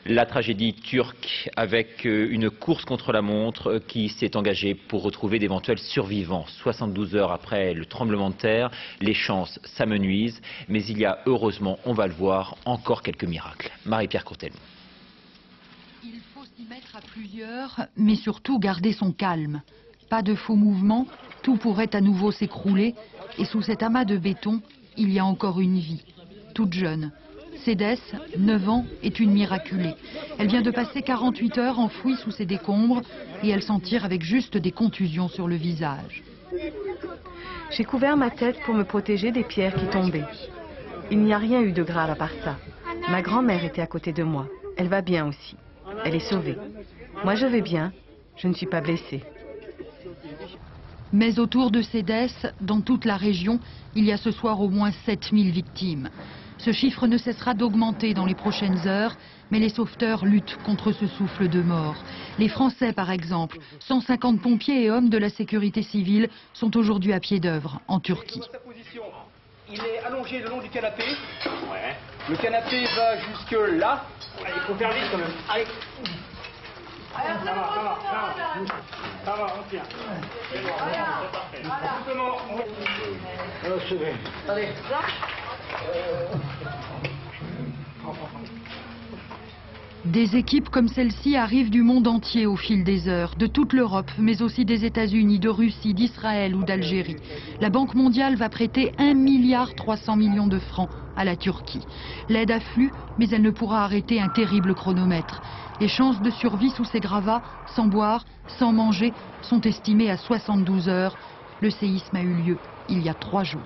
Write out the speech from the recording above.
La tragédie turque avec une course contre la montre qui s'est engagée pour retrouver d'éventuels survivants. 72 heures après le tremblement de terre, les chances s'amenuisent, mais il y a heureusement, on va le voir, encore quelques miracles. Marie-Pierre Courtel. Il faut s'y mettre à plusieurs, mais surtout garder son calme. Pas de faux mouvements, tout pourrait à nouveau s'écrouler, et sous cet amas de béton, il y a encore une vie, toute jeune. Cédès, 9 ans, est une miraculée. Elle vient de passer 48 heures enfouie sous ces décombres et elle s'en tire avec juste des contusions sur le visage. J'ai couvert ma tête pour me protéger des pierres qui tombaient. Il n'y a rien eu de grave à part ça. Ma grand-mère était à côté de moi. Elle va bien aussi. Elle est sauvée. Moi je vais bien. Je ne suis pas blessée. Mais autour de Cédès, dans toute la région, il y a ce soir au moins 7000 victimes. Ce chiffre ne cessera d'augmenter dans les prochaines heures, mais les sauveteurs luttent contre ce souffle de mort. Les Français, par exemple, 150 pompiers et hommes de la sécurité civile sont aujourd'hui à pied d'œuvre en Turquie. Il est allongé le long du canapé. Ouais. Le canapé va jusque là. Allez, il faut faire vite quand même. Allez. Ça va, on tient. Allez. Des équipes comme celle-ci arrivent du monde entier au fil des heures, de toute l'Europe, mais aussi des États-Unis, de Russie, d'Israël ou d'Algérie. La Banque mondiale va prêter 1,3 milliard de francs à la Turquie. L'aide afflue, mais elle ne pourra arrêter un terrible chronomètre. Les chances de survie sous ces gravats, sans boire, sans manger, sont estimées à 72 heures. Le séisme a eu lieu il y a 3 jours.